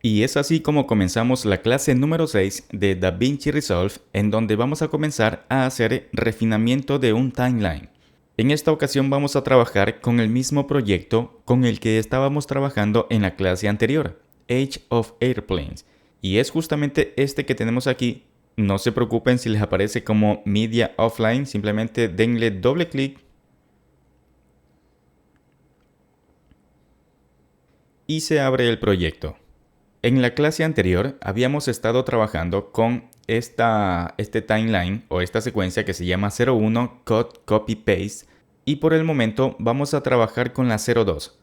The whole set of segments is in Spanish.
Y es así como comenzamos la clase número 6 de DaVinci Resolve, en donde vamos a comenzar a hacer refinamiento de un timeline. En esta ocasión vamos a trabajar con el mismo proyecto con el que estábamos trabajando en la clase anterior, Age of Airplanes. Y es justamente este que tenemos aquí. No se preocupen si les aparece como Media Offline, simplemente denle doble clic y se abre el proyecto. En la clase anterior habíamos estado trabajando con este timeline o esta secuencia que se llama 01 Cut Copy Paste y por el momento vamos a trabajar con la 02.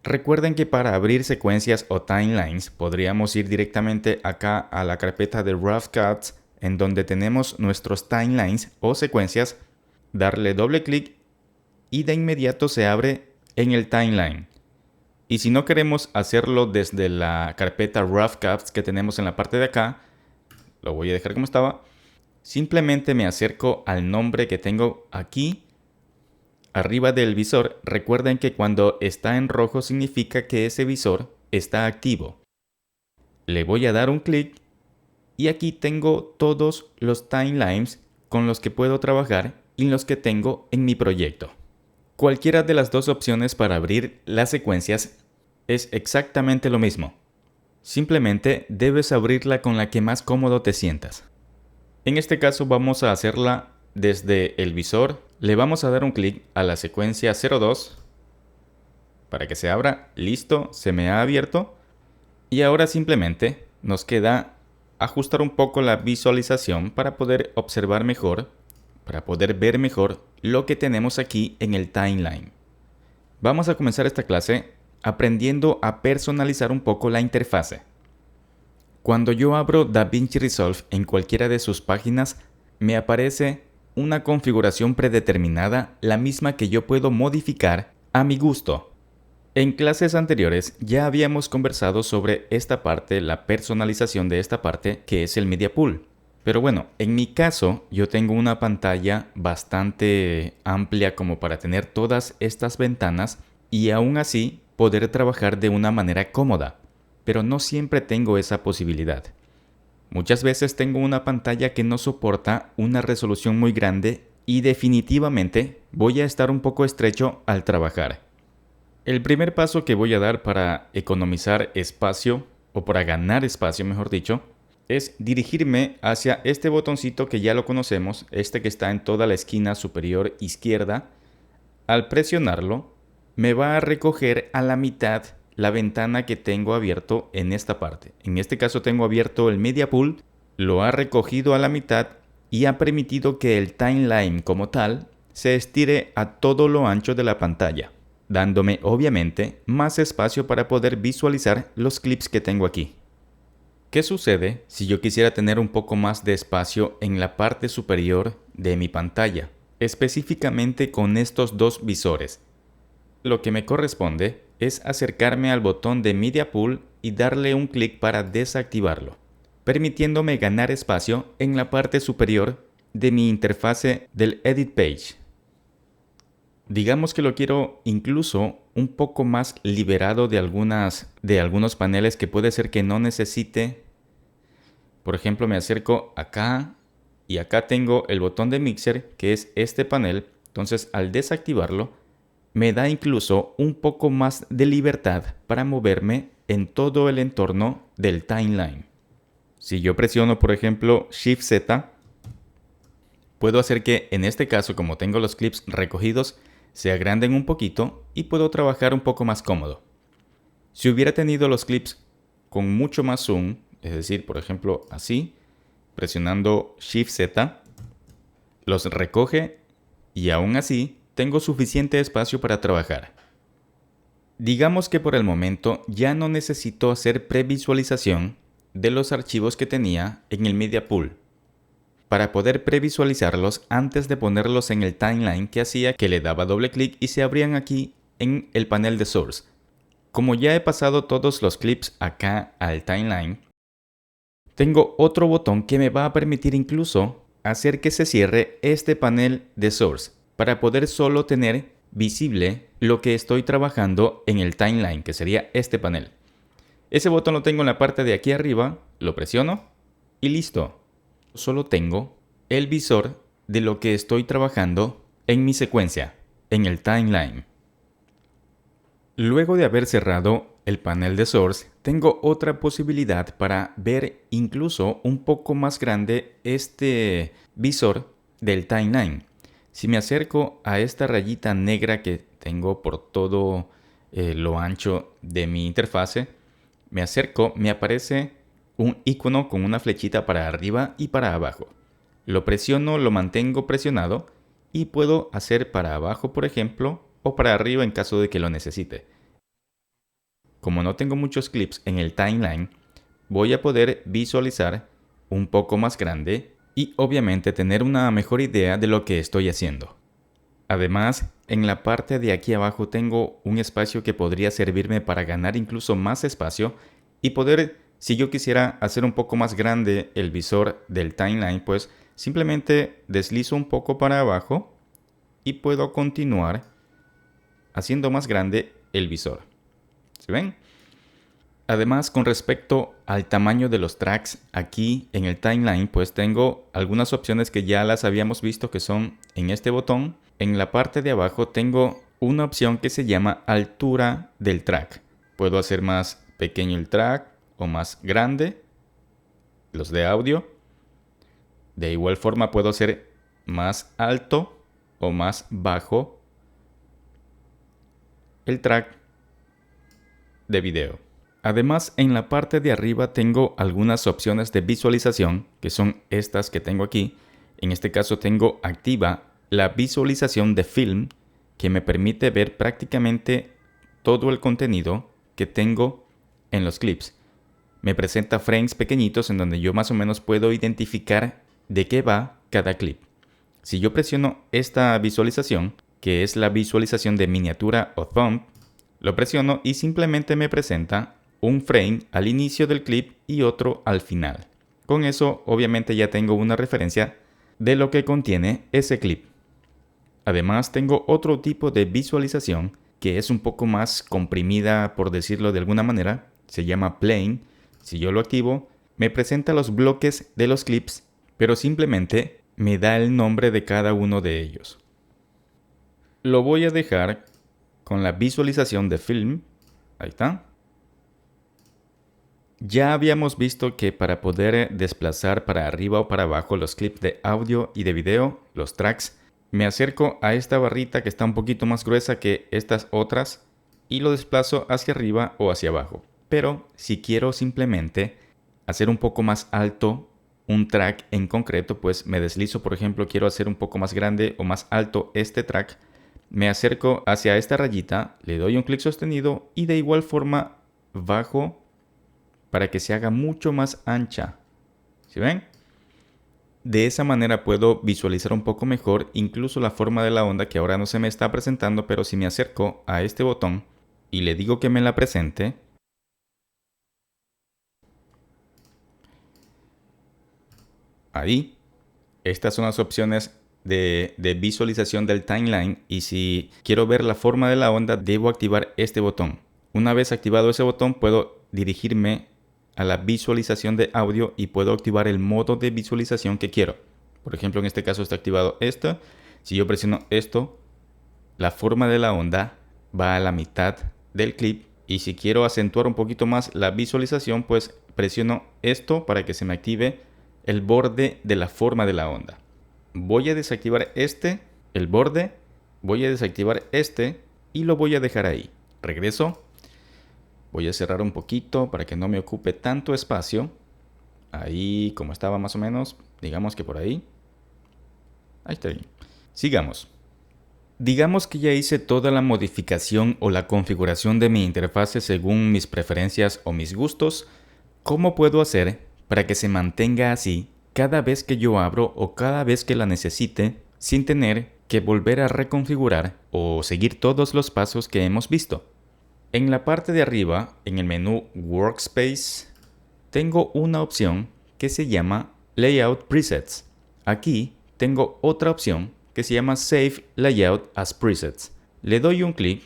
Recuerden que para abrir secuencias o timelines podríamos ir directamente acá a la carpeta de Rough Cuts en donde tenemos nuestros timelines o secuencias, darle doble clic y de inmediato se abre en el timeline. Y si no queremos hacerlo desde la carpeta Rough Cuts que tenemos en la parte de acá, lo voy a dejar como estaba. Simplemente me acerco al nombre que tengo aquí, arriba del visor. Recuerden que cuando está en rojo significa que ese visor está activo. Le voy a dar un clic y aquí tengo todos los timelines con los que puedo trabajar y los que tengo en mi proyecto. Cualquiera de las dos opciones para abrir las secuencias es exactamente lo mismo. Simplemente debes abrirla con la que más cómodo te sientas. En este caso vamos a hacerla desde el visor. Le vamos a dar un clic a la secuencia 02 para que se abra. Listo, se me ha abierto. Y ahora simplemente nos queda ajustar un poco la visualización para poder observar mejor, para poder ver mejor lo que tenemos aquí en el timeline. Vamos a comenzar esta clase aprendiendo a personalizar un poco la interfase. Cuando yo abro DaVinci Resolve en cualquiera de sus páginas, me aparece una configuración predeterminada, la misma que yo puedo modificar a mi gusto. En clases anteriores ya habíamos conversado sobre esta parte, la personalización de esta parte, que es el Media Pool. Pero bueno, en mi caso yo tengo una pantalla bastante amplia como para tener todas estas ventanas y aún así poder trabajar de una manera cómoda. Pero no siempre tengo esa posibilidad. Muchas veces tengo una pantalla que no soporta una resolución muy grande y definitivamente voy a estar un poco estrecho al trabajar. El primer paso que voy a dar para economizar espacio, o para ganar espacio mejor dicho, es dirigirme hacia este botoncito que ya lo conocemos, este que está en toda la esquina superior izquierda. Al presionarlo, me va a recoger a la mitad la ventana que tengo abierto en esta parte. En este caso tengo abierto el Media Pool, lo ha recogido a la mitad y ha permitido que el timeline como tal se estire a todo lo ancho de la pantalla, dándome obviamente más espacio para poder visualizar los clips que tengo aquí. ¿Qué sucede si yo quisiera tener un poco más de espacio en la parte superior de mi pantalla, específicamente con estos dos visores? Lo que me corresponde es acercarme al botón de Media Pool y darle un clic para desactivarlo, permitiéndome ganar espacio en la parte superior de mi interfase del Edit Page. Digamos que lo quiero incluso un poco más liberado de algunos paneles que puede ser que no necesite. Por ejemplo, me acerco acá y acá tengo el botón de Mixer, que es este panel. Entonces, al desactivarlo, me da incluso un poco más de libertad para moverme en todo el entorno del timeline. Si yo presiono, por ejemplo, Shift Z, puedo hacer que en este caso, como tengo los clips recogidos, se agranden un poquito y puedo trabajar un poco más cómodo. Si hubiera tenido los clips con mucho más zoom, es decir, por ejemplo, así, presionando Shift Z, los recoge y aún así tengo suficiente espacio para trabajar. Digamos que por el momento ya no necesito hacer previsualización de los archivos que tenía en el Media Pool, para poder previsualizarlos antes de ponerlos en el timeline, que hacía que le daba doble clic y se abrían aquí en el panel de Source. Como ya he pasado todos los clips acá al timeline, tengo otro botón que me va a permitir incluso hacer que se cierre este panel de Source, para poder solo tener visible lo que estoy trabajando en el timeline, que sería este panel. Ese botón lo tengo en la parte de aquí arriba, lo presiono y listo. Solo tengo el visor de lo que estoy trabajando en mi secuencia, en el timeline. Luego de haber cerrado el panel de Source, tengo otra posibilidad para ver incluso un poco más grande este visor del timeline. Si me acerco a esta rayita negra que tengo por todo lo ancho de mi interfase, me acerco, me aparece un icono con una flechita para arriba y para abajo. Lo presiono, lo mantengo presionado y puedo hacer para abajo, por ejemplo, o para arriba en caso de que lo necesite. Como no tengo muchos clips en el timeline, voy a poder visualizar un poco más grande y obviamente tener una mejor idea de lo que estoy haciendo. Además, en la parte de aquí abajo tengo un espacio que podría servirme para ganar incluso más espacio y poder, si yo quisiera hacer un poco más grande el visor del timeline, pues simplemente deslizo un poco para abajo y puedo continuar haciendo más grande el visor. ¿Sí ven? Además, con respecto al tamaño de los tracks, aquí en el timeline, pues tengo algunas opciones que ya las habíamos visto, que son en este botón. En la parte de abajo tengo una opción que se llama altura del track. Puedo hacer más pequeño el track o más grande, los de audio. De igual forma puedo hacer más alto o más bajo el track de video. Además, en la parte de arriba tengo algunas opciones de visualización, que son estas que tengo aquí. En este caso tengo activa la visualización de film, que me permite ver prácticamente todo el contenido que tengo en los clips. Me presenta frames pequeñitos en donde yo más o menos puedo identificar de qué va cada clip. Si yo presiono esta visualización, que es la visualización de miniatura o thumb, lo presiono y simplemente me presenta un frame al inicio del clip y otro al final. Con eso obviamente ya tengo una referencia de lo que contiene ese clip. Además tengo otro tipo de visualización que es un poco más comprimida, por decirlo de alguna manera. Se llama Plane. Si yo lo activo, me presenta los bloques de los clips, pero simplemente me da el nombre de cada uno de ellos. Lo voy a dejar con la visualización de film. Ahí está. Ya habíamos visto que para poder desplazar para arriba o para abajo los clips de audio y de video, los tracks, me acerco a esta barrita que está un poquito más gruesa que estas otras y lo desplazo hacia arriba o hacia abajo. Pero si quiero simplemente hacer un poco más alto un track en concreto, pues me deslizo, por ejemplo, quiero hacer un poco más grande o más alto este track, me acerco hacia esta rayita, le doy un clic sostenido y de igual forma bajo para que se haga mucho más ancha. ¿Sí ven? De esa manera puedo visualizar un poco mejor incluso la forma de la onda, que ahora no se me está presentando, pero si me acerco a este botón y le digo que me la presente, ahí, estas son las opciones de visualización del timeline, y si quiero ver la forma de la onda debo activar este botón. Una vez activado ese botón puedo dirigirme a la visualización de audio y puedo activar el modo de visualización que quiero. Por ejemplo, en este caso está activado esto. Si yo presiono esto, la forma de la onda va a la mitad del clip, y si quiero acentuar un poquito más la visualización, pues presiono esto para que se me active el borde de la forma de la onda. Voy a desactivar el borde, voy a desactivar y lo voy a dejar ahí. Regreso. Voy a cerrar un poquito para que no me ocupe tanto espacio. Ahí, como estaba más o menos, digamos que por ahí. Ahí está bien. Sigamos. Digamos que ya hice toda la modificación o la configuración de mi interfase según mis preferencias o mis gustos. ¿Cómo puedo hacer para que se mantenga así cada vez que yo abro o cada vez que la necesite, sin tener que volver a reconfigurar o seguir todos los pasos que hemos visto? En la parte de arriba, en el menú Workspace, tengo una opción que se llama Layout Presets. Aquí tengo otra opción que se llama Save Layout as Presets. Le doy un clic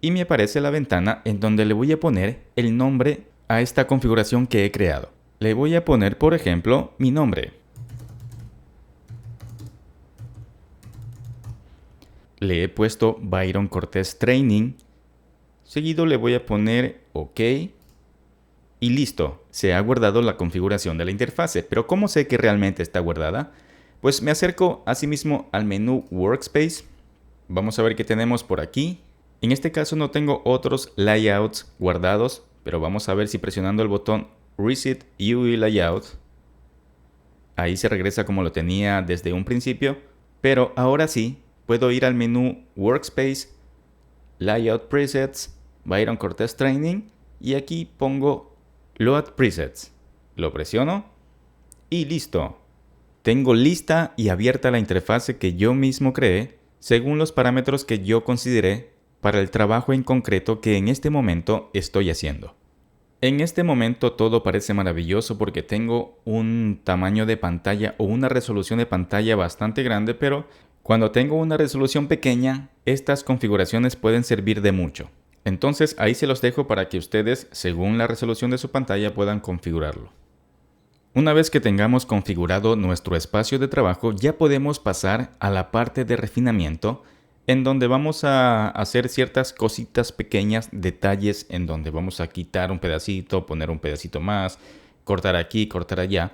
y me aparece la ventana en donde le voy a poner el nombre a esta configuración que he creado. Le voy a poner, por ejemplo, mi nombre. Le he puesto Byron Cortés Training. Seguido le voy a poner OK. Y listo, se ha guardado la configuración de la interfase. Pero ¿cómo sé que realmente está guardada? Pues me acerco asimismo al menú Workspace. Vamos a ver qué tenemos por aquí. En este caso no tengo otros layouts guardados, pero vamos a ver si presionando el botón Reset UI Layout, ahí se regresa como lo tenía desde un principio, pero ahora sí puedo ir al menú Workspace, Layout Presets, Byron Cortés Training y aquí pongo Load Presets. Lo presiono y listo. Tengo lista y abierta la interfase que yo mismo creé según los parámetros que yo consideré para el trabajo en concreto que en este momento estoy haciendo. En este momento todo parece maravilloso porque tengo un tamaño de pantalla o una resolución de pantalla bastante grande, pero cuando tengo una resolución pequeña, estas configuraciones pueden servir de mucho. Entonces ahí se los dejo para que ustedes, según la resolución de su pantalla, puedan configurarlo. Una vez que tengamos configurado nuestro espacio de trabajo, ya podemos pasar a la parte de refinamiento, en donde vamos a hacer ciertas cositas pequeñas, detalles, en donde vamos a quitar un pedacito, poner un pedacito más, cortar aquí, cortar allá.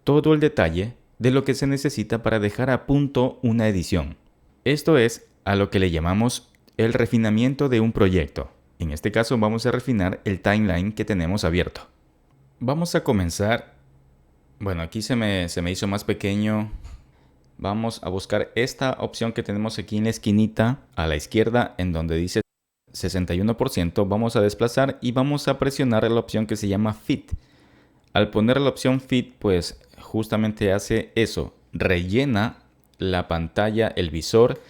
Todo el detalle de lo que se necesita para dejar a punto una edición. Esto es a lo que le llamamos el refinamiento de un proyecto. En este caso vamos a refinar el timeline que tenemos abierto. Vamos a comenzar. Bueno, aquí se me hizo más pequeño. Vamos a buscar esta opción que tenemos aquí en la esquinita a la izquierda en donde dice 61%. Vamos a desplazar y vamos a presionar la opción que se llama Fit. Al poner la opción Fit, pues justamente hace eso. Rellena la pantalla, el visor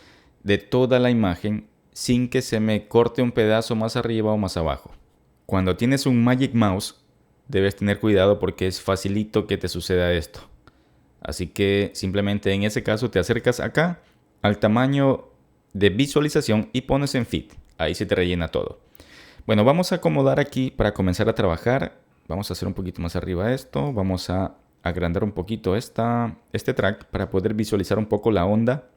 de toda la imagen sin que se me corte un pedazo más arriba o más abajo. Cuando tienes un Magic Mouse, debes tener cuidado porque es facilito que te suceda esto. Así que simplemente en ese caso te acercas acá al tamaño de visualización y pones en Fit. Ahí se te rellena todo. Bueno, vamos a acomodar aquí para comenzar a trabajar. Vamos a hacer un poquito más arriba esto. Vamos a agrandar un poquito este track para poder visualizar un poco la onda.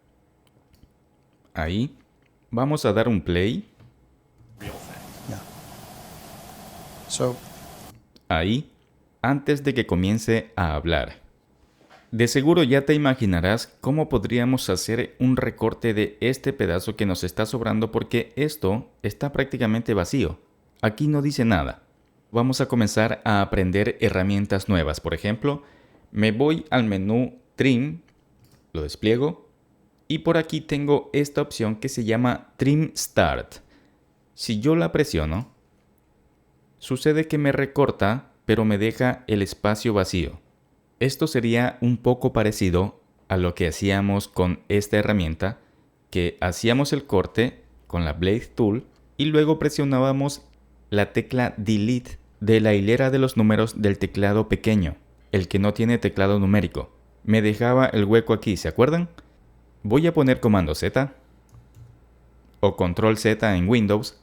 Ahí. Vamos a dar un play. Ahí. Antes de que comience a hablar. De seguro ya te imaginarás cómo podríamos hacer un recorte de este pedazo que nos está sobrando porque esto está prácticamente vacío. Aquí no dice nada. Vamos a comenzar a aprender herramientas nuevas. Por ejemplo, me voy al menú Trim, lo despliego y por aquí tengo esta opción que se llama Trim Start. Si yo la presiono, sucede que me recorta, pero me deja el espacio vacío. Esto sería un poco parecido a lo que hacíamos con esta herramienta, que hacíamos el corte con la Blade Tool y luego presionábamos la tecla Delete de la hilera de los números del teclado pequeño, el que no tiene teclado numérico. Me dejaba el hueco aquí, ¿se acuerdan? Voy a poner comando Z o control Z en Windows.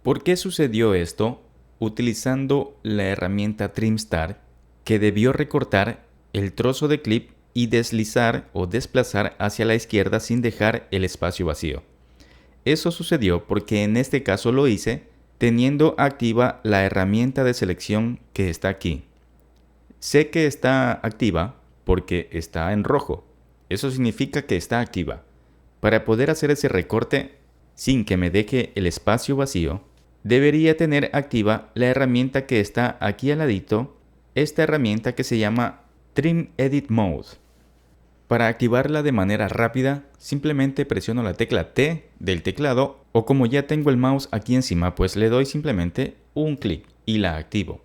¿Por qué sucedió esto? Utilizando la herramienta Trim Start, que debió recortar el trozo de clip y deslizar o desplazar hacia la izquierda sin dejar el espacio vacío. Eso sucedió porque en este caso lo hice teniendo activa la herramienta de selección que está aquí. Sé que está activa porque está en rojo. Eso significa que está activa. Para poder hacer ese recorte sin que me deje el espacio vacío, debería tener activa la herramienta que está aquí al ladito, esta herramienta que se llama Trim Edit Mode. Para activarla de manera rápida, simplemente presiono la tecla T del teclado o como ya tengo el mouse aquí encima, pues le doy simplemente un clic y la activo.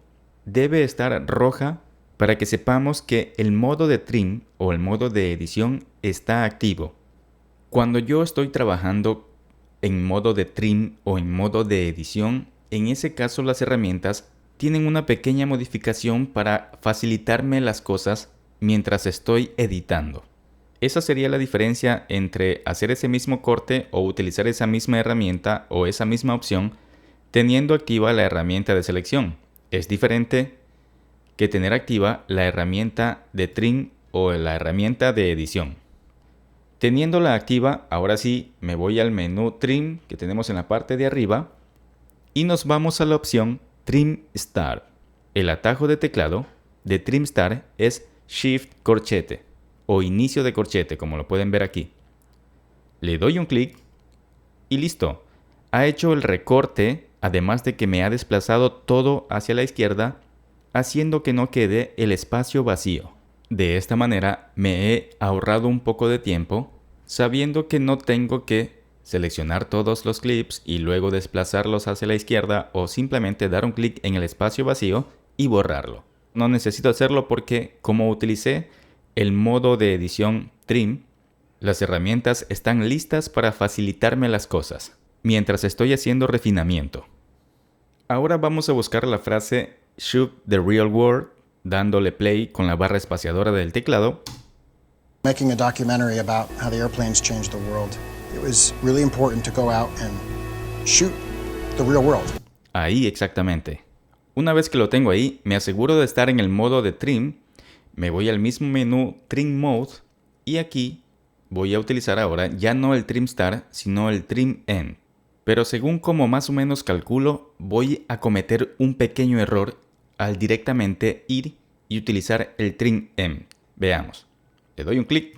Debe estar roja para que sepamos que el modo de trim o el modo de edición está activo. Cuando yo estoy trabajando en modo de trim o en modo de edición, en ese caso las herramientas tienen una pequeña modificación para facilitarme las cosas mientras estoy editando. Esa sería la diferencia entre hacer ese mismo corte o utilizar esa misma herramienta o esa misma opción teniendo activa la herramienta de selección. Es diferente que tener activa la herramienta de trim o la herramienta de edición. Teniéndola activa, ahora sí me voy al menú Trim que tenemos en la parte de arriba y nos vamos a la opción Trim Start. El atajo de teclado de Trim Start es Shift corchete o inicio de corchete, como lo pueden ver aquí. Le doy un clic y listo. Ha hecho el recorte, además de que me ha desplazado todo hacia la izquierda, haciendo que no quede el espacio vacío. De esta manera me he ahorrado un poco de tiempo, sabiendo que no tengo que seleccionar todos los clips y luego desplazarlos hacia la izquierda o simplemente dar un clic en el espacio vacío y borrarlo. No necesito hacerlo porque como utilicé el modo de edición Trim, las herramientas están listas para facilitarme las cosas mientras estoy haciendo refinamiento. Ahora vamos a buscar la frase Shoot the real world, dándole play con la barra espaciadora del teclado. Making a documentary about how the airplanes changed the world. It was really important to go out and shoot the real world. Ahí exactamente. Una vez que lo tengo ahí, me aseguro de estar en el modo de trim, me voy al mismo menú Trim Mode y aquí voy a utilizar ahora ya no el Trim Start, sino el Trim End. Pero según como más o menos calculo, voy a cometer un pequeño error al directamente ir y utilizar el Trim End. Veamos. Le doy un clic.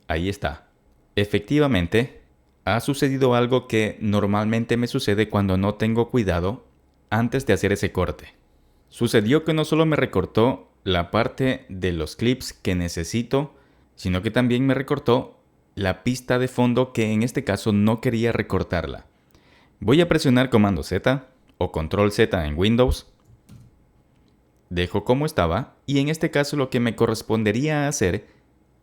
Ahí está. Efectivamente, ha sucedido algo que normalmente me sucede cuando no tengo cuidado antes de hacer ese corte. Sucedió que no solo me recortó la parte de los clips que necesito, sino que también me recortó la pista de fondo que en este caso no quería recortarla. Voy a presionar Comando Z o Control Z en Windows. Dejo como estaba y en este caso lo que me correspondería hacer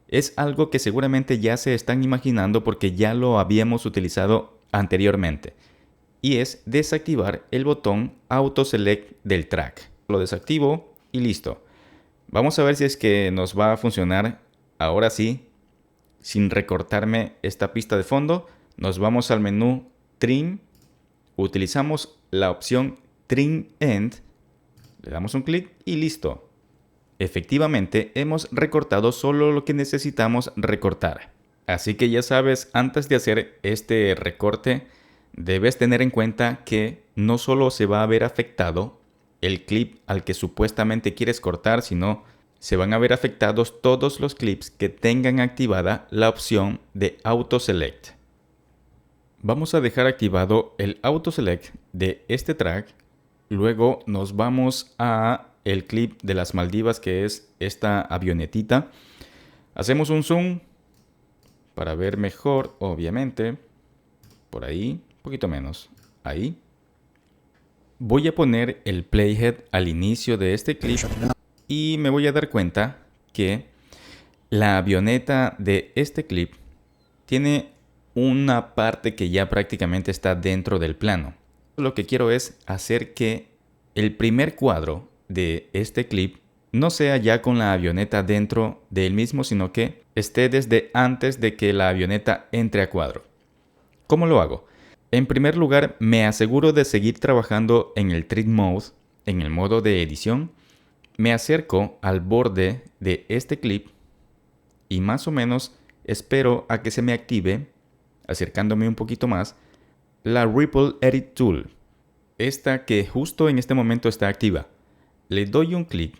es algo que seguramente ya se están imaginando porque ya lo habíamos utilizado anteriormente. Y es desactivar el botón Auto Select del track. Lo desactivo y listo. Vamos a ver si es que nos va a funcionar ahora sí, sin recortarme esta pista de fondo. Nos vamos al menú Trim. Utilizamos la opción Trim End. Le damos un clic y listo. Efectivamente, hemos recortado solo lo que necesitamos recortar. Así que ya sabes, antes de hacer este recorte, debes tener en cuenta que no solo se va a ver afectado el clip al que supuestamente quieres cortar, sino se van a ver afectados todos los clips que tengan activada la opción de Auto Select. Vamos a dejar activado el Auto Select de este track. Luego nos vamos a el clip de las Maldivas, que es esta avionetita. Hacemos un zoom para ver mejor, obviamente. Por ahí, un poquito menos. Ahí. Voy a poner el playhead al inicio de este clip y me voy a dar cuenta que la avioneta de este clip tiene una parte que ya prácticamente está dentro del plano. Lo que quiero es hacer que el primer cuadro de este clip no sea ya con la avioneta dentro del mismo, sino que esté desde antes de que la avioneta entre a cuadro. ¿Cómo lo hago? En primer lugar, me aseguro de seguir trabajando en el Trim Mode, en el modo de edición. Me acerco al borde de este clip y más o menos espero a que se me active, acercándome un poquito más, la Ripple Edit Tool. Esta que justo en este momento está activa. Le doy un clic,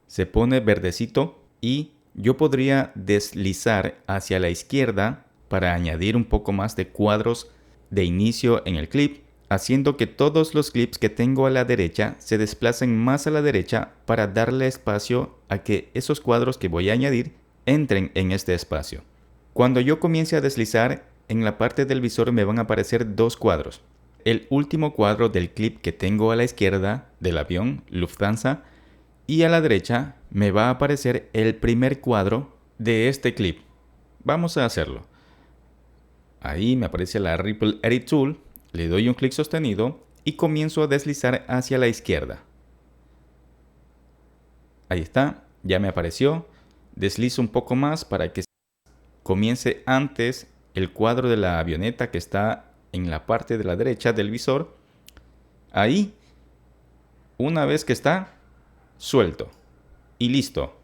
se pone verdecito y yo podría deslizar hacia la izquierda para añadir un poco más de cuadros de inicio en el clip, haciendo que todos los clips que tengo a la derecha se desplacen más a la derecha para darle espacio a que esos cuadros que voy a añadir entren en este espacio. Cuando yo comience a deslizar, en la parte del visor me van a aparecer dos cuadros. El último cuadro del clip que tengo a la izquierda del avión Lufthansa y a la derecha me va a aparecer el primer cuadro de este clip. Vamos a hacerlo. Ahí me aparece la Ripple Edit Tool, le doy un clic sostenido y comienzo a deslizar hacia la izquierda. Ahí está, ya me apareció. Deslizo un poco más para que comience antes el cuadro de la avioneta que está en la parte de la derecha del visor. Ahí. Una vez que está, suelto. Y listo.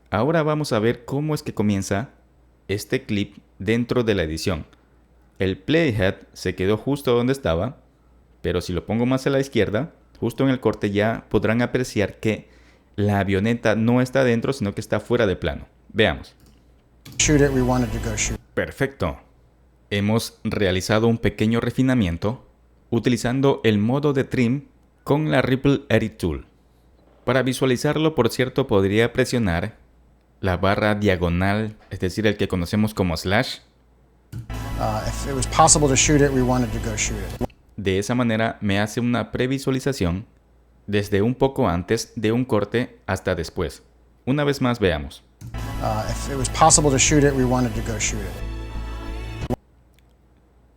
Ahora vamos a ver cómo es que comienza este clip dentro de la edición. El playhead se quedó justo donde estaba, pero si lo pongo más a la izquierda, justo en el corte ya podrán apreciar que la avioneta no está dentro, sino que está fuera de plano. Veamos. Shoot it, we wanted to go shoot. Perfecto. Hemos realizado un pequeño refinamiento utilizando el modo de trim con la Ripple Edit Tool. Para visualizarlo, por cierto, podría presionar la barra diagonal, es decir, el que conocemos como slash. If it was possible to shoot it, we wanted to go shoot it. De esa manera me hace una previsualización desde un poco antes de un corte hasta después. Una vez más veamos. If it was possible to shoot it, we wanted to go shoot it.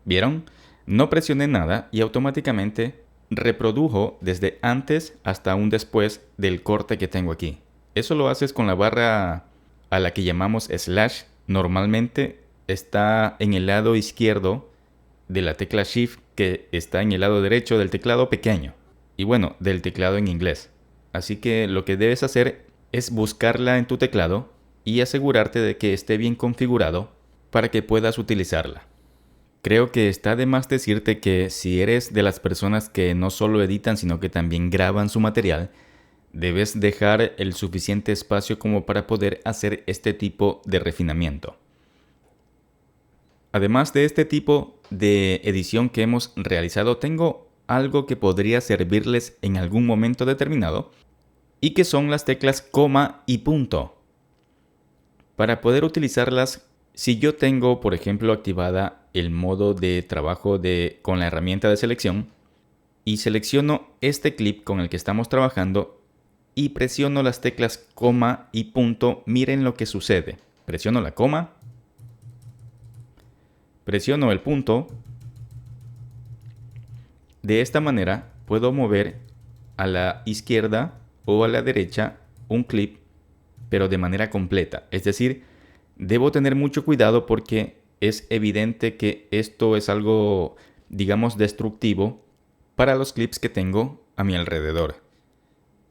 ¿Vieron? No presioné nada y automáticamente reprodujo desde antes hasta un después del corte que tengo aquí. Eso lo haces con la barra a la que llamamos slash. Normalmente está en el lado izquierdo de la tecla Shift, que está en el lado derecho del teclado pequeño. Y bueno, del teclado en inglés. Así que lo que debes hacer es buscarla en tu teclado y asegurarte de que esté bien configurado para que puedas utilizarla. Creo que está de más decirte que si eres de las personas que no solo editan, sino que también graban su material, debes dejar el suficiente espacio como para poder hacer este tipo de refinamiento. Además de este tipo de edición que hemos realizado, tengo algo que podría servirles en algún momento determinado y que son las teclas coma y punto. Para poder utilizarlas, si yo tengo, por ejemplo, activada el modo de trabajo con la herramienta de selección y selecciono este clip con el que estamos trabajando y presiono las teclas coma y punto, miren lo que sucede. Presiono la coma, presiono el punto. De esta manera puedo mover a la izquierda o a la derecha un clip, pero de manera completa. Es decir, debo tener mucho cuidado porque es evidente que esto es algo, digamos, destructivo para los clips que tengo a mi alrededor.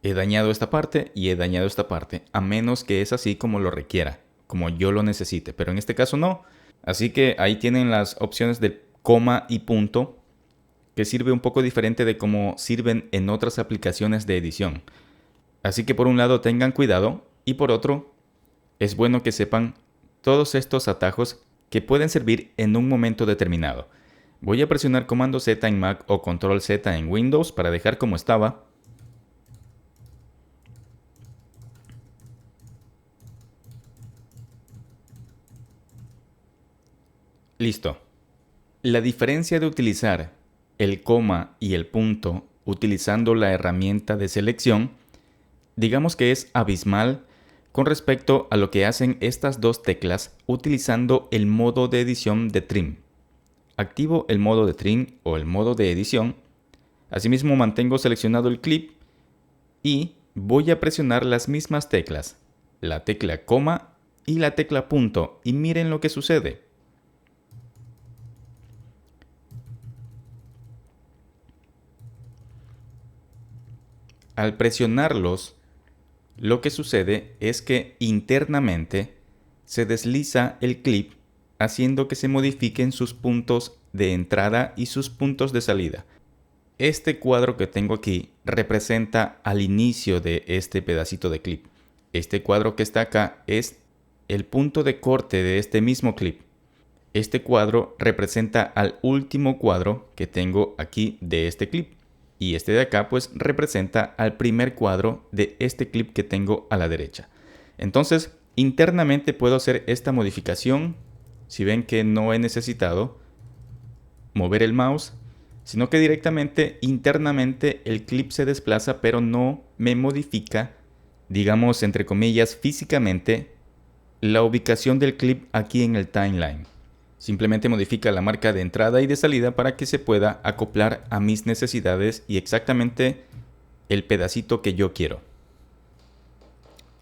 He dañado esta parte y he dañado esta parte, a menos que es así como lo requiera, como yo lo necesite, pero en este caso no. Así que ahí tienen las opciones de coma y punto, que sirve un poco diferente de cómo sirven en otras aplicaciones de edición. Así que por un lado tengan cuidado y por otro es bueno que sepan todos estos atajos que pueden servir en un momento determinado. Voy a presionar comando Z en Mac o control Z en Windows para dejar como estaba. Listo. La diferencia de utilizar el coma y el punto utilizando la herramienta de selección, digamos que es abismal con respecto a lo que hacen estas dos teclas utilizando el modo de edición de trim. Activo el modo de trim o el modo de edición. Asimismo mantengo seleccionado el clip y voy a presionar las mismas teclas, la tecla coma y la tecla punto, y miren lo que sucede. Al presionarlos, lo que sucede es que internamente se desliza el clip haciendo que se modifiquen sus puntos de entrada y sus puntos de salida. Este cuadro que tengo aquí representa al inicio de este pedacito de clip. Este cuadro que está acá es el punto de corte de este mismo clip. Este cuadro representa al último cuadro que tengo aquí de este clip. Y este de acá pues representa al primer cuadro de este clip que tengo a la derecha. Entonces internamente puedo hacer esta modificación. Si ven que no he necesitado mover el mouse, sino que directamente internamente el clip se desplaza, pero no me modifica, digamos entre comillas, físicamente la ubicación del clip aquí en el timeline. Simplemente modifica la marca de entrada y de salida para que se pueda acoplar a mis necesidades y exactamente el pedacito que yo quiero.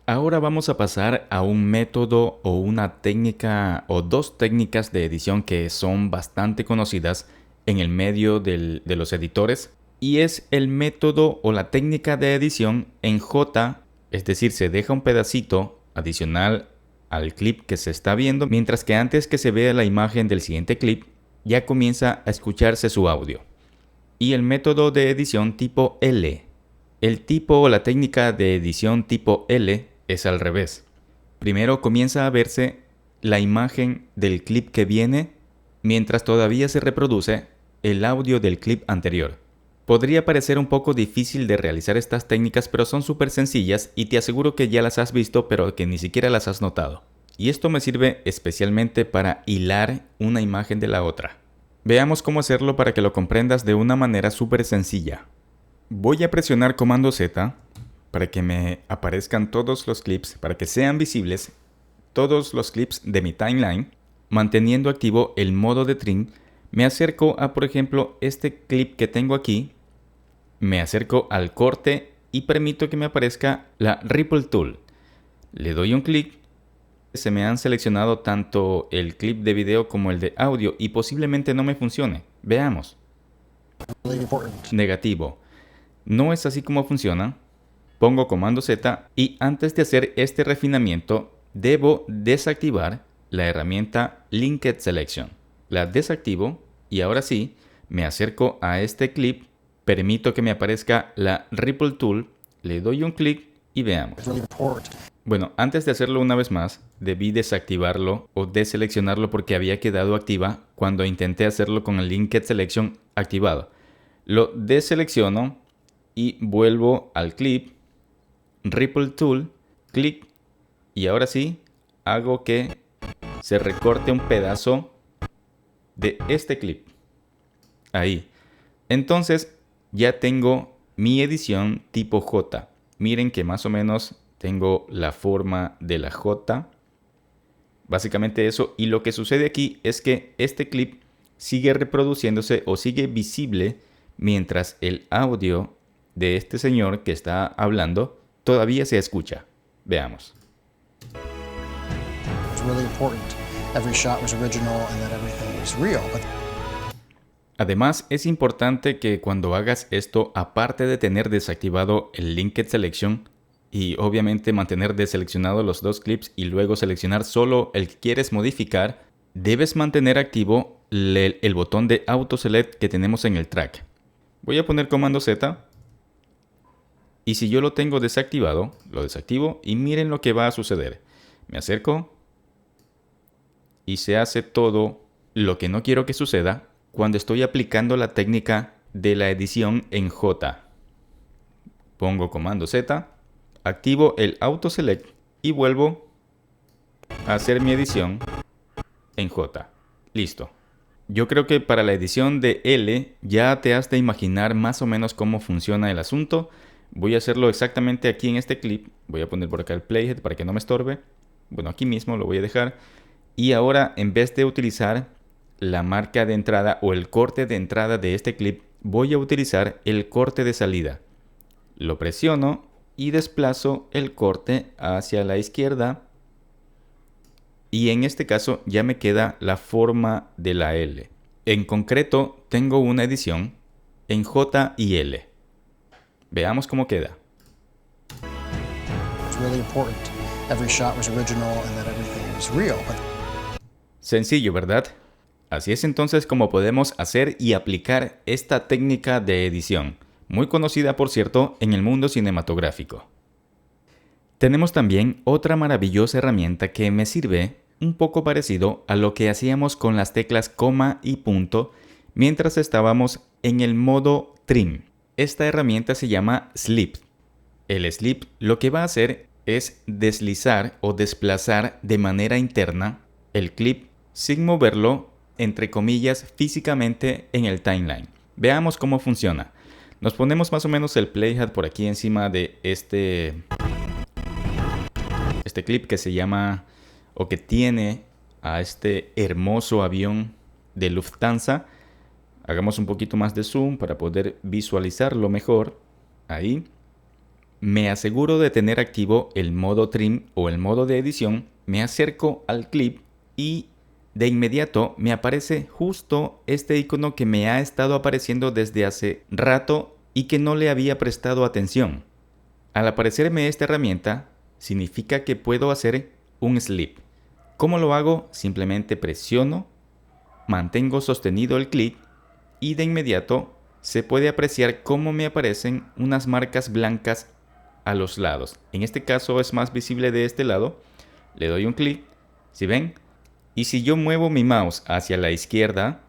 Ahora vamos a pasar a un método o una técnica o dos técnicas de edición que son bastante conocidas en el medio de los editores. y es el método o la técnica de edición en J, es decir, se deja un pedacito adicional al clip que se está viendo, mientras que antes que se vea la imagen del siguiente clip, ya comienza a escucharse su audio. Y el método de edición tipo L. El tipo o la técnica de edición tipo L es al revés. Primero comienza a verse la imagen del clip que viene, mientras todavía se reproduce el audio del clip anterior. Podría parecer un poco difícil de realizar estas técnicas, pero son súper sencillas y te aseguro que ya las has visto, pero que ni siquiera las has notado. Y esto me sirve especialmente para hilar una imagen de la otra. Veamos cómo hacerlo para que lo comprendas de una manera súper sencilla. Voy a presionar comando Z para que me aparezcan todos los clips, para que sean visibles todos los clips de mi timeline, manteniendo activo el modo de trim. Me acerco a, por ejemplo, este clip que tengo aquí, me acerco al corte y permito que me aparezca la Ripple Tool. Le doy un clic, se me han seleccionado tanto el clip de video como el de audio y posiblemente no me funcione. Veamos. Negativo. No es así como funciona. Pongo comando Z y antes de hacer este refinamiento, debo desactivar la herramienta Linked Selection. La desactivo y ahora sí, me acerco a este clip, permito que me aparezca la Ripple Tool, le doy un clic y veamos. Bueno, antes de hacerlo una vez más, debí desactivarlo o deseleccionarlo porque había quedado activa cuando intenté hacerlo con el Linked Selection activado. Lo deselecciono y vuelvo al clip, Ripple Tool, clic y ahora sí hago que se recorte un pedazo de este clip. Ahí. Entonces ya tengo mi edición tipo J. Miren que más o menos tengo la forma de la J. Básicamente eso. Y lo que sucede aquí es que este clip sigue reproduciéndose o sigue visible mientras el audio de este señor que está hablando todavía se escucha. Veamos. Además, es importante que cuando hagas esto, aparte de tener desactivado el Linked Selection y obviamente mantener deseleccionados los dos clips y luego seleccionar solo el que quieres modificar, debes mantener activo el botón de Auto Select que tenemos en el track. Voy a poner comando Z y si yo lo tengo desactivado, lo desactivo y miren lo que va a suceder. Me acerco y se hace todo lo que no quiero que suceda cuando estoy aplicando la técnica de la edición en J. Pongo comando Z, activo el Auto Select y vuelvo a hacer mi edición en J. Listo. Yo creo que para la edición de L ya te has de imaginar más o menos cómo funciona el asunto. Voy a hacerlo exactamente aquí en este clip. Voy a poner por acá el playhead para que no me estorbe. Bueno, aquí mismo lo voy a dejar. Y ahora, en vez de utilizar la marca de entrada o el corte de entrada de este clip, voy a utilizar el corte de salida. Lo presiono y desplazo el corte hacia la izquierda. Y en este caso ya me queda la forma de la L. En concreto, tengo una edición en J y L. Veamos cómo queda. Sencillo, ¿verdad? Así es entonces como podemos hacer y aplicar esta técnica de edición, muy conocida por cierto en el mundo cinematográfico. Tenemos también otra maravillosa herramienta que me sirve un poco parecido a lo que hacíamos con las teclas coma y punto mientras estábamos en el modo trim. Esta herramienta se llama Slip. El Slip lo que va a hacer es deslizar o desplazar de manera interna el clip sin moverlo, entre comillas, físicamente en el timeline. Veamos cómo funciona. Nos ponemos más o menos el playhead por aquí encima de este clip que se llama o que tiene a este hermoso avión de Lufthansa. Hagamos un poquito más de zoom para poder visualizarlo mejor. Ahí. Me aseguro de tener activo el modo trim o el modo de edición. Me acerco al clip y de inmediato me aparece justo este icono que me ha estado apareciendo desde hace rato y que no le había prestado atención. Al aparecerme esta herramienta, significa que puedo hacer un slip. ¿Cómo lo hago? Simplemente presiono, mantengo sostenido el clic y de inmediato se puede apreciar cómo me aparecen unas marcas blancas a los lados. En este caso es más visible de este lado. Le doy un clic, ¿sí ven? Y si yo muevo mi mouse hacia la izquierda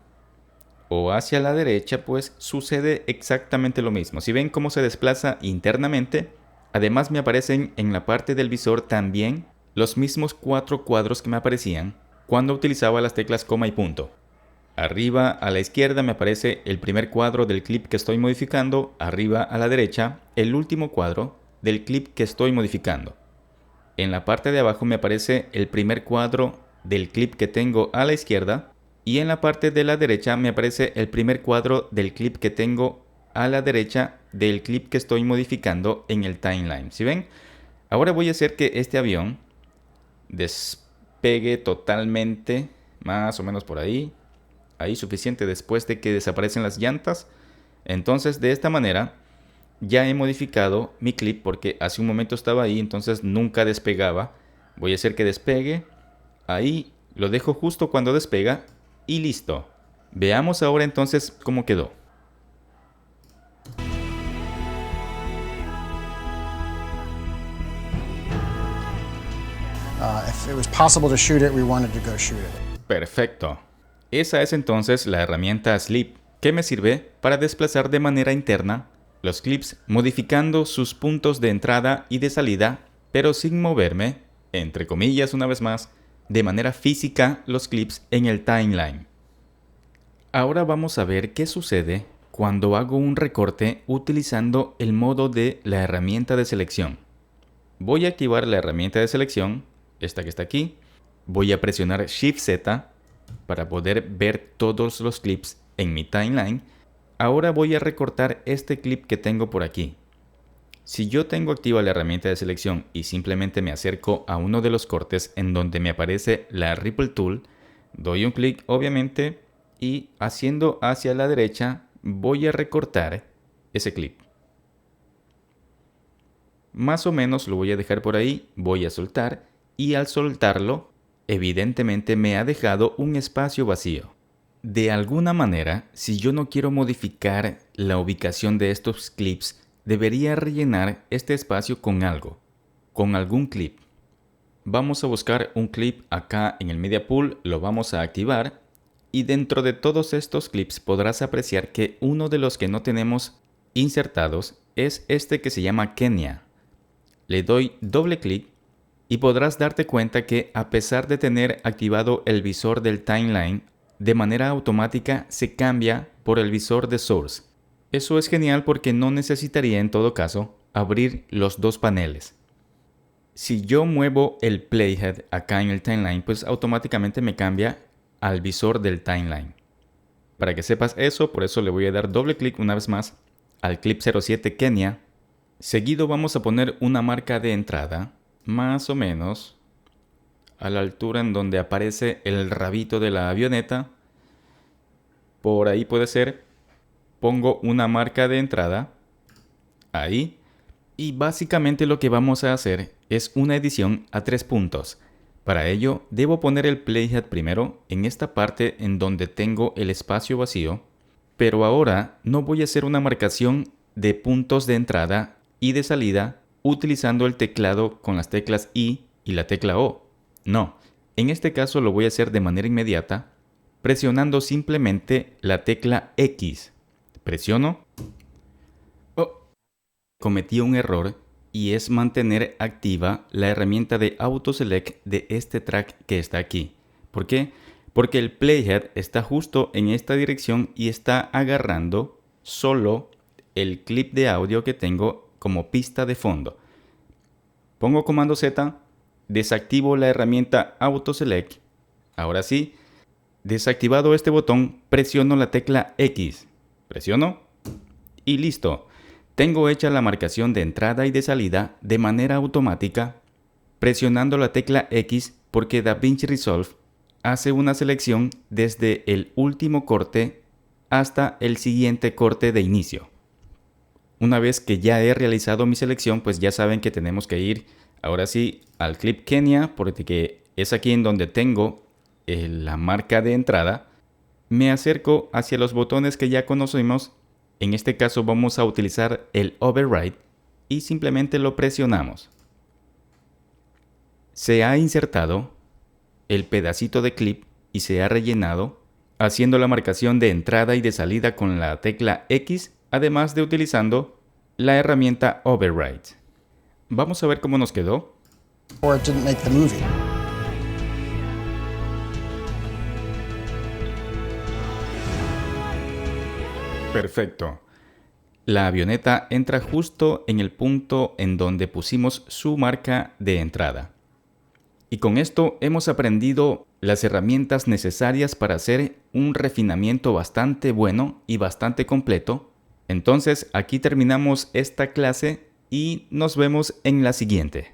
o hacia la derecha, pues sucede exactamente lo mismo. Si ven cómo se desplaza internamente, además me aparecen en la parte del visor también los mismos 4 cuadros que me aparecían cuando utilizaba las teclas coma y punto. Arriba a la izquierda me aparece el primer cuadro del clip que estoy modificando, arriba a la derecha el último cuadro del clip que estoy modificando. En la parte de abajo me aparece el primer cuadro del clip que tengo a la izquierda y en la parte de la derecha me aparece el primer cuadro del clip que tengo a la derecha del clip que estoy modificando en el timeline. ¿Sí ven? Ahora voy a hacer que este avión despegue totalmente, más o menos por ahí. Ahí suficiente después de que desaparecen las llantas. Entonces de esta manera ya he modificado mi clip porque hace un momento estaba ahí, entonces nunca despegaba. Voy a hacer que despegue. Ahí lo dejo justo cuando despega y listo. Veamos ahora entonces cómo quedó. If it was possible to shoot it, we wanted to go shoot it. Perfecto. Esa es entonces la herramienta Slip, que me sirve para desplazar de manera interna los clips modificando sus puntos de entrada y de salida, pero sin moverme, entre comillas una vez más, de manera física los clips en el timeline. Ahora vamos a ver qué sucede cuando hago un recorte utilizando el modo de la herramienta de selección. Voy a activar la herramienta de selección, esta que está aquí. Voy a presionar Shift Z para poder ver todos los clips en mi timeline. Ahora voy a recortar este clip que tengo por aquí. Si yo tengo activa la herramienta de selección y simplemente me acerco a uno de los cortes en donde me aparece la Ripple Tool, doy un clic obviamente y haciendo hacia la derecha voy a recortar ese clip. Más o menos lo voy a dejar por ahí, voy a soltar y al soltarlo, evidentemente me ha dejado un espacio vacío. De alguna manera, si yo no quiero modificar la ubicación de estos clips, debería rellenar este espacio con algo, con algún clip. Vamos a buscar un clip acá en el Media Pool, lo vamos a activar y dentro de todos estos clips podrás apreciar que uno de los que no tenemos insertados es este que se llama Kenia. Le doy doble clic y podrás darte cuenta que a pesar de tener activado el visor del timeline, de manera automática se cambia por el visor de Source. Eso es genial porque no necesitaría en todo caso abrir los dos paneles. Si yo muevo el playhead acá en el timeline, pues automáticamente me cambia al visor del timeline. Para que sepas eso, por eso le voy a dar doble clic una vez más al clip 07 Kenia. Seguido vamos a poner una marca de entrada, más o menos a la altura en donde aparece el rabito de la avioneta. Por ahí puede ser. Pongo una marca de entrada, ahí, y básicamente lo que vamos a hacer es una edición a 3 puntos. Para ello, debo poner el playhead primero en esta parte en donde tengo el espacio vacío, pero ahora no voy a hacer una marcación de puntos de entrada y de salida utilizando el teclado con las teclas I y la tecla O. No, en este caso lo voy a hacer de manera inmediata, presionando simplemente la tecla X. Presiono. Cometí un error y es mantener activa la herramienta de Auto Select de este track que está aquí. ¿Por qué? Porque el playhead está justo en esta dirección y está agarrando solo el clip de audio que tengo como pista de fondo. Pongo comando Z, desactivo la herramienta Auto Select. Ahora sí, desactivado este botón, presiono la tecla X. Presiono y listo. Tengo hecha la marcación de entrada y de salida de manera automática presionando la tecla X porque DaVinci Resolve hace una selección desde el último corte hasta el siguiente corte de inicio. Una vez que ya he realizado mi selección, pues ya saben que tenemos que ir ahora sí al clip Kenya, porque es aquí en donde tengo la marca de entrada. Me acerco hacia los botones que ya conocimos. En este caso vamos a utilizar el override y simplemente lo presionamos. Se ha insertado el pedacito de clip y se ha rellenado, haciendo la marcación de entrada y de salida con la tecla X, además de utilizando la herramienta Override. Vamos a ver cómo nos quedó. Or it didn't make the movie. Perfecto. La avioneta entra justo en el punto en donde pusimos su marca de entrada. Y con esto hemos aprendido las herramientas necesarias para hacer un refinamiento bastante bueno y bastante completo. Entonces aquí terminamos esta clase y nos vemos en la siguiente.